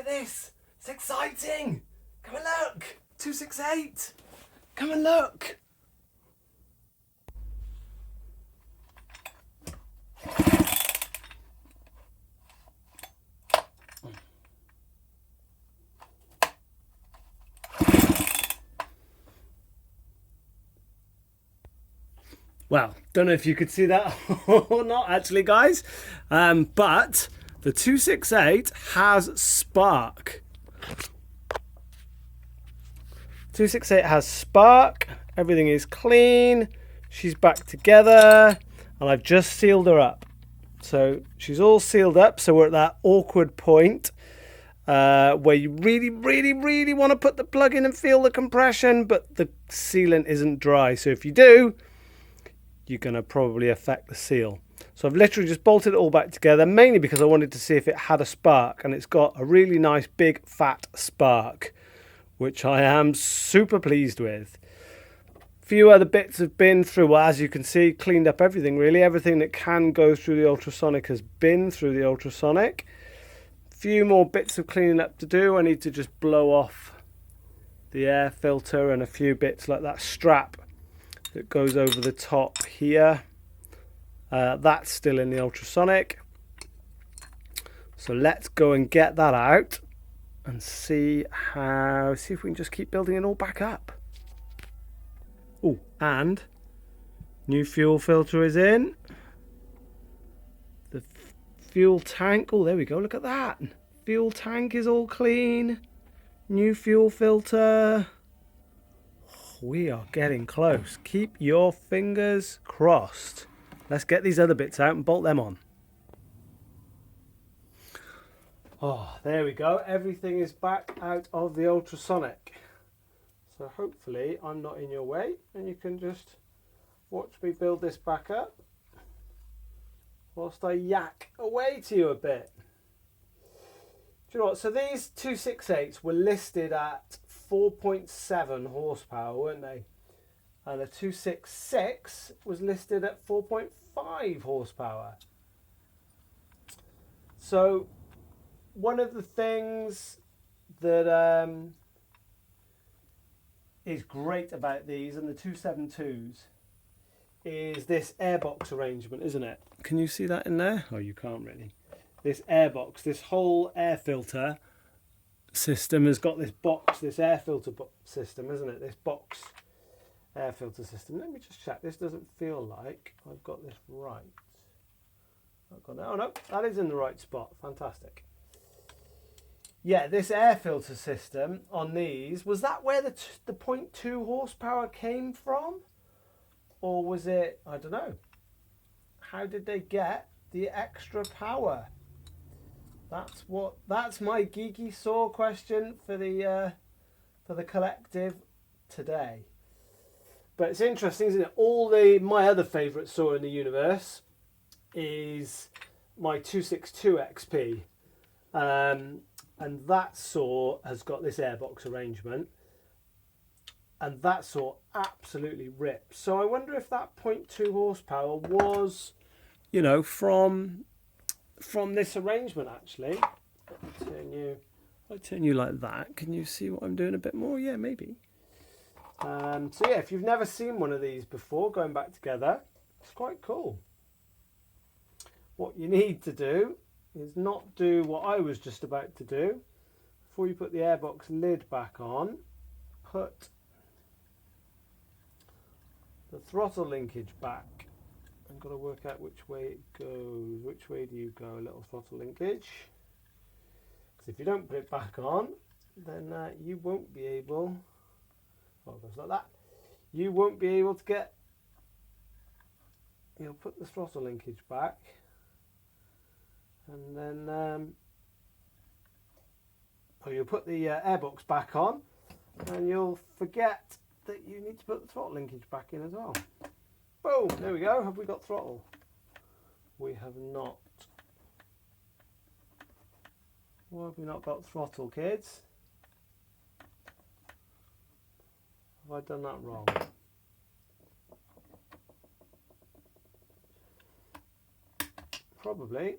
this. It's exciting. Come and look. 268. Come and look. Well, don't know if you could see that or not actually, guys, but the 268 has spark. 268 has spark, everything is clean, she's back together, and I've just sealed her up. So she's all sealed up, so we're at that awkward point where you really want to put the plug in and feel the compression, but the sealant isn't dry. So if you do, you're going to probably affect the seal. So I've literally just bolted it all back together, mainly because I wanted to see if it had a spark, and it's got a really nice big fat spark, which I am super pleased with. A few other bits have been through, well, as you can see, cleaned up everything really. Everything that can go through the ultrasonic has been through the ultrasonic. A few more bits of cleaning up to do. I need to just blow off the air filter and a few bits like that strap that goes over the top here. That's still in the ultrasonic. So let's go and get that out and see if we can just keep building it all back up. Oh, and new fuel filter is in. The fuel tank, oh, there we go, look at that. Fuel tank is all clean. New fuel filter. We are getting close. Keep your fingers crossed. Let's get these other bits out and bolt them on. Oh, there we go. Everything is back out of the ultrasonic. So hopefully I'm not in your way and you can just watch me build this back up whilst I yak away to you a bit. Do you know what? So these 268s were listed at 4.7 horsepower, weren't they? And a 266 was listed at 4.5 horsepower. So one of the things that is great about these and the 272s is this airbox arrangement, isn't it? Can you see that in there? Oh, you can't really. This airbox, this whole air filter system has got this box, this air filter system, isn't it? This box air filter system. Let me just check. This doesn't feel like I've got this right. I've got that. Oh no, that is in the right spot. Fantastic. Yeah, this air filter system on these, was that where the 0.2 horsepower came from? Or was it, I don't know. How did they get the extra power? That's my geeky saw question for the collective today. But it's interesting, isn't it? My other favourite saw in the universe is my 262 XP. And that saw has got this airbox arrangement. And that saw absolutely rips. So I wonder if that 0.2 horsepower was, you know, from this arrangement actually. I'll turn you like that. Can you see what I'm doing a bit more? Yeah, maybe. So yeah, if you've never seen one of these before, going back together, it's quite cool. What you need to do is not do what I was just about to do. Before you put the airbox lid back on, put the throttle linkage back. I've got to work out which way it goes. Which way do you go, little throttle linkage? Because if you don't put it back on, then you won't be able, well, it goes like that. You won't be able to get, you'll put the throttle linkage back, and then or you'll put the airbox back on, and you'll forget that you need to put the throttle linkage back in as well. Boom, there we go. Have we got throttle? We have not. Why have we not got throttle, kids? Have I done that wrong? Probably.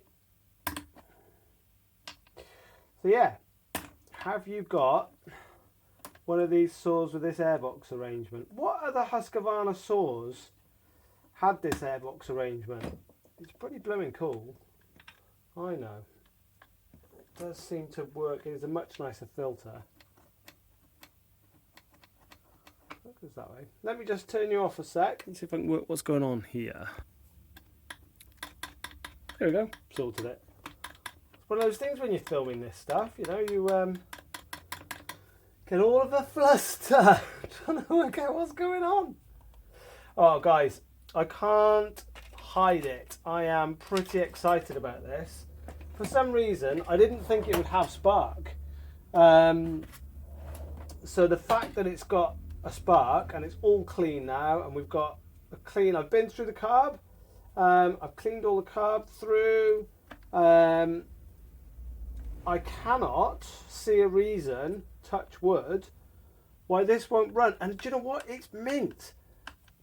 So yeah, have you got one of these saws with this airbox arrangement? What other Husqvarna saws had this airbox arrangement? It's pretty blooming cool. I know. It does seem to work. It is a much nicer filter. That goes that way. Let me just turn you off a sec and see if I can work what's going on here. There we go. Sorted it. It's one of those things when you're filming this stuff, you know, you get all of a fluster. Trying to work out what's going on. Oh, guys, I can't hide it. I am pretty excited about this. For some reason, I didn't think it would have spark. So the fact that it's got a spark and it's all clean now, and we've got a clean, I've been through the carb, I've cleaned all the carb through. I cannot see a reason, touch wood, why this won't run. And do you know what? It's mint.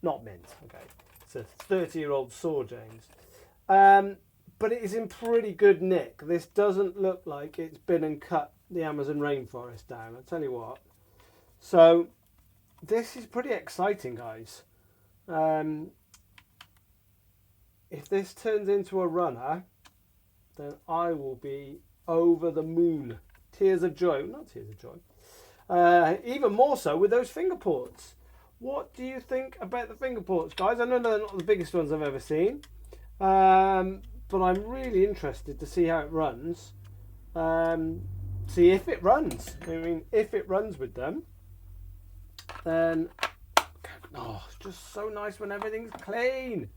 Not mint, okay. It's a 30-year-old saw, James. But it is in pretty good nick. This doesn't look like it's been and cut the Amazon rainforest down, I'll tell you what. So this is pretty exciting, guys. If this turns into a runner, then I will be over the moon. Tears of joy. Not tears of joy. Even more so with those finger ports. What do you think about the finger ports, guys? I know they're not the biggest ones I've ever seen. But I'm really interested to see how it runs. See if it runs. I mean, if it runs with them, then oh, it's just so nice when everything's clean.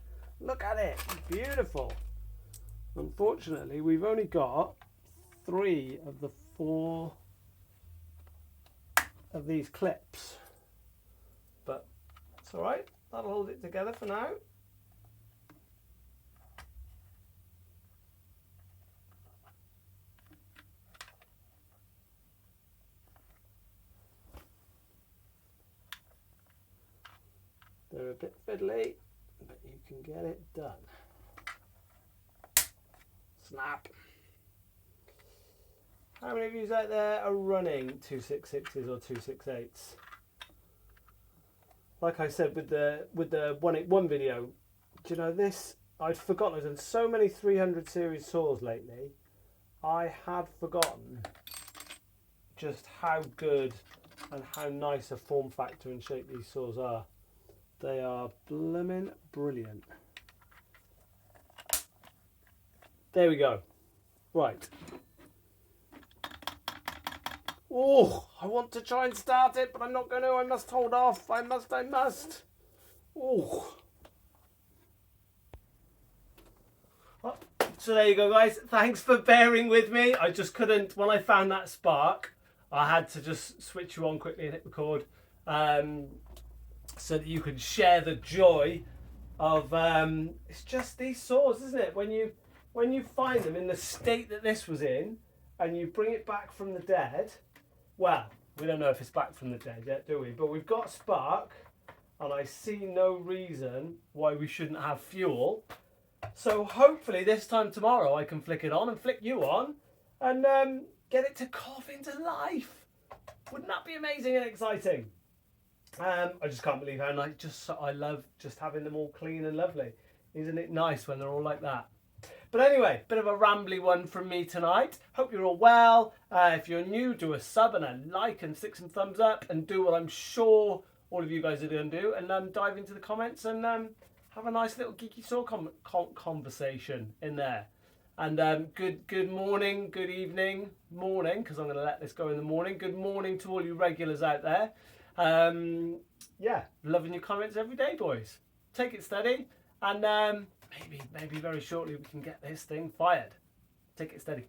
Look at it, it's beautiful. Unfortunately, we've only got 3 of the 4 of these clips, but it's all right. That'll hold it together for now. They're a bit fiddly, but you can get it done. Snap. How many of you out there are running 266s or 268s? Like I said with the 181 video, do you know this? I'd forgotten. I've done so many 300 series saws lately. I had forgotten just how good and how nice a form factor and shape these saws are. They are blooming brilliant. There we go. Right. Oh, I want to try and start it, but I'm not going to. I must hold off. I must. Oh. So there you go, guys. Thanks for bearing with me. I just couldn't, when I found that spark, I had to just switch you on quickly and hit record. So that you can share the joy of it's just these saws, isn't it? When you find them in the state that this was in and you bring it back from the dead, well, we don't know if it's back from the dead yet, do we? But we've got spark and I see no reason why we shouldn't have fuel. So hopefully this time tomorrow I can flick it on and flick you on and get it to cough into life. Wouldn't that be amazing and exciting? I just can't believe how nice. I love just having them all clean and lovely. Isn't it nice when they're all like that? But anyway, bit of a rambly one from me tonight. Hope you're all well. If you're new, do a sub and a like and stick some thumbs up and do what I'm sure all of you guys are going to do and dive into the comments and have a nice little geeky saw conversation in there. And good morning, good evening, morning, because I'm going to let this go in the morning. Good morning to all you regulars out there. Yeah, loving your comments every day, boys. Take it steady, and maybe very shortly we can get this thing fired. Take it steady.